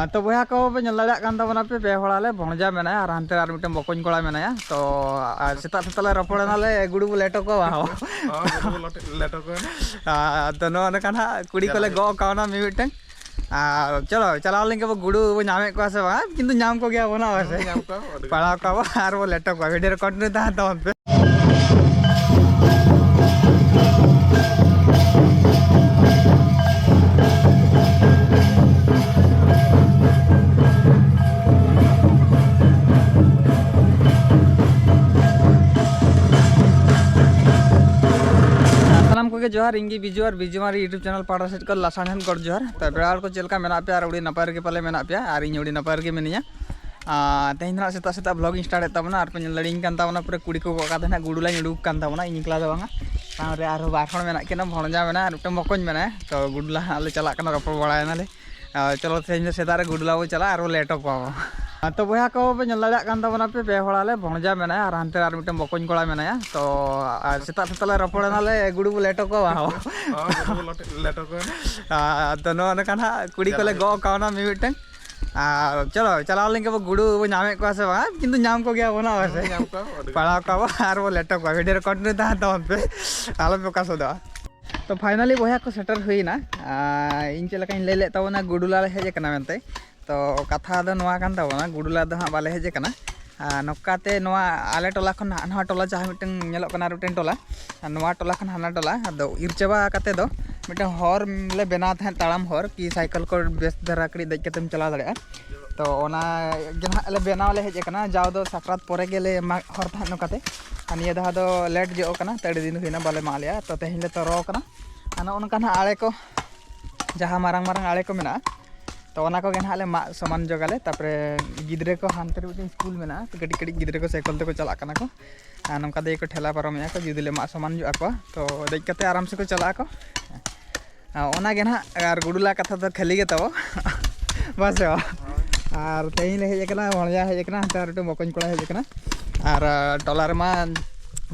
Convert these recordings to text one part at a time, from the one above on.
तो बया को पे नलड़ा कान तबना पे पे होड़ाले भणजा मेना और हानते आर मिटम बकोñ कोड़ा मेना तो सेता सेताले रपड़नाले गुडू लेटो को हो गुडू लेटो को तो नो ने काना कुड़ी कोले गो कावना मी मिटन चलो चलाव लेंगे वो गुडू वो नामे को से बा किंतु नाम को गया बना वैसे नाम को पड़ा का और वो लेटो को वीडियो कंटिन्यू था तो पे जोहार इंगी बिजू और बिजू मारी यूट्यूब चैनल पाड़ा सेट को लासानहन कर जोहार तो बेड़ा को चलका मेना पे और उड़ी नपार के पाले मेना पे और इन उड़ी नपार के मिनिया तेहन ना सेता सेता ब्लॉगिंग स्टार्ट तबना और पे लड़िंग कान तबना पूरे कुड़ी को का देना गुडू ला उडुक कान तबना इन क्ला दो बांगा तारे आरो बारखण मेना केना भणजा मेना और मिटम बकोñ मेना तो गुडू ला आले चला कना रपड़ बड़ायना ले चलो तेहन सेता रे गुडू ला वो चला और लेटो को तो बया को पे नलड़ा कान तबना पे पे होड़ाले भणजा मेना और हानते आर मिटम बकोñ कोड़ा मेना तो सेता सेताले रपड़नाले गुडू लेटो को हो गुडू लेटो को तो नो ने काना कुड़ी कोले गो कावना मी मिटन चलो चलाव लेंगे वो गुडू वो नामे को से बा किंतु नाम को गया बना वैसे नाम को पड़ा का और वो लेटो को वीडियो कंटिन्यू था तो पे आलो पे का तो फाइनली बया को सेटर हुईना इन चलका इन ले तबना गुडू ला हेज कना मेनते तो कथा दो नवा कान तबना गुडू ला दो हा बाले हेज कना नोकाते नवा आले टोला खन हाना टोला जहाँ मिटन नेलो कना रुटेन टोला नवा टोला खन हाना टोला आदो इरचबा काते दो मिटन हर ले बना था ताड़ाम हर कि साइकिल को बेस धरा कड़ी दज कतेम चला दड़े तो ओना जहाँ ले बनाव ले हेज कना जाव दो साकरात परे गेले हर था नोकाते निया दहा दो लेट जो कना तड़ी दिन हुईना बाले मालिया तो तेहन ले तरो कना आना उनका आड़े को जहाँ मारंग मारंग आड़े को मेना तो ओना को गेना ले मा समान जगाले तापरे गिद्रे को हानते रे स्कूल मेना तो कटी कटी गिद्रे को साइकिल ते को चला कना को नमका दे को ठेला पारमे को जुदिले मा समान जो आको तो देख कते आराम से को चला को ओना गेना और गुडुला कथा तो खाली गे तब बस और तेहन ले हेज कना भणजा हेज कना तार तो बकोñ कोड़ा हेज कना और टोला रे मा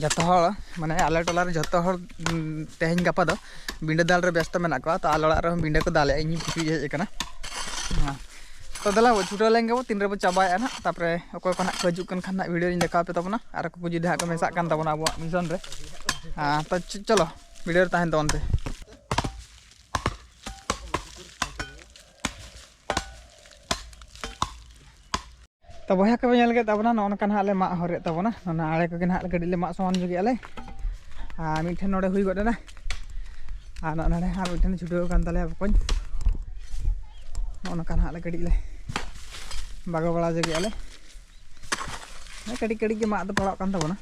जतो हर माने आले टोला रे जतो हर तेहन गापा दो बिंडे दाल रे व्यस्त मेना को तो आले रे बिंडे को दाले इन पिपी हेज कना तो दला वो छुटा लेंगे वो तीन रे चाबाया ना तापरे अकोय को ना हजूक कन खाना वीडियो इन देखा पे तबना और को जुदी हा को मेसा कान तबना अब मिशन रे तो चलो वीडियो रे ताहन तबन पे तो बया को नेल के तबना नोनका ना ले मा हरे तबना ना आड़े को ना गडी ले मा समान जुगी आले मिठन नोडे हुई गडना नोडे हा मिठन छुटो कान तले बकोñ नोनका ना ले गडी ले बागो बड़ा जुगी आले कड़ी कड़ी के मा तो पड़ा कान तबना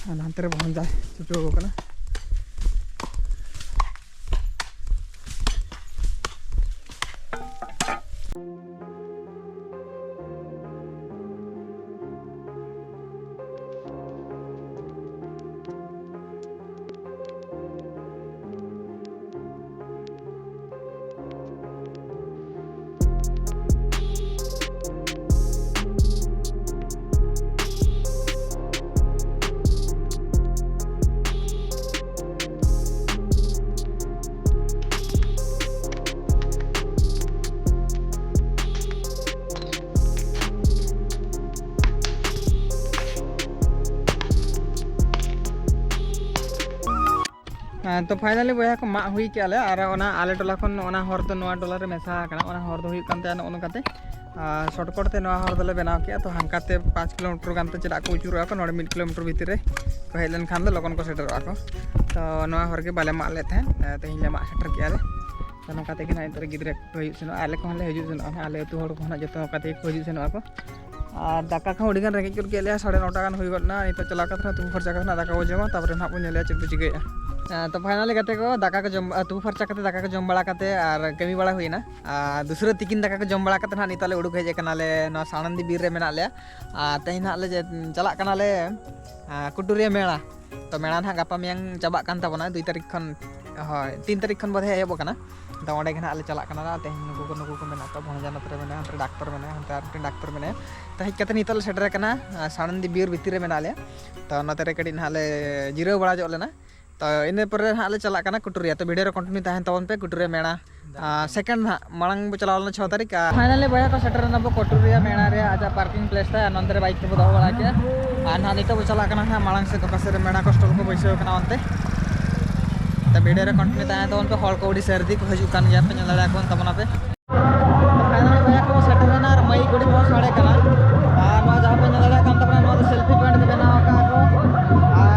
हानते रे भणजा छुटो कना तो फाइनली बया को मा हुई के आले और ओना आले टोला खन ओना हर तो नवा टोला रे मेसा कना ओना हर दो हुई कानते ओन काते शॉर्टकट ते नवा हर दले बनाव के तो हांकाते 5 किलोमीटर गान तो चला को उचुरा को 1 किलोमीटर भीतर रे को हेलन खान दो लगन को सेटर आको तो नवा हर के बाले मा लेते हैं तेहन ले मा सेटर के आले तो नकाते के ना इतर गिद्रे को हुई सेनो आले को ले हजु सेनो आले तो हर को ना जतो काते को हजु सेनो आको और दाका को उडिगान रेंगे चुर के ले 9:30 गान हुई गना इ तो चला कथना तू खर्चा करना दाका को जमा तापर ना पु नेले चुप चिगे तो फाइनली कते को दाका को जम तू फर्चा कते दाका को जम बड़ा कते और कमी बड़ा हुईना दूसरे तिकिन दाका को जम बड़ा कते ना निताले उडुक हेजे कनाले न सानंदी बीर रे मेना ले तेहन हाले चला कनाले कुटुरिया मेला तो मेला ना गापा मियां चाबा कान ताबना 2 तारीख खन 3 तारीख खन बधे एबो कना तो ओंडे के ना आले चला कना तेहन नुकु को मेना तो भणजा नतरे मेना हंते डाक्टर मेना हंते आर डाक्टर मेना तो हेज कते निताले सेटर कना सानंदी बीर भितिर रे मेना ले तो नतरे कडी नाले जिराव बड़ा जो लेना तो इन पर हाँ ले चला कुटुरिया तो वीडियो कंटिन्यू तहन तबन पे कुटुरिया मेणा सेकंड हाँ मांग बो चलावल 6 तारीख फाइनली बया को सेटर ना बो कुटुरिया मेणा रे आज पार्किंग प्लेस था नंदरे बाइक को दो बड़ा के आ ना नितो बो चला हाँ मांग से कका से मेणा को स्टॉल को बैसे कना अंते तो वीडियो कंटिन्यू तहन तबन पे हॉल को उडी सर्दी को हजू कान गया पे नला को तबना पे फाइनली बया को सेटर ना मई गुडी को साड़े कना आ नो जहां पे नला काम तबना नो सेल्फी पॉइंट के बनावा का को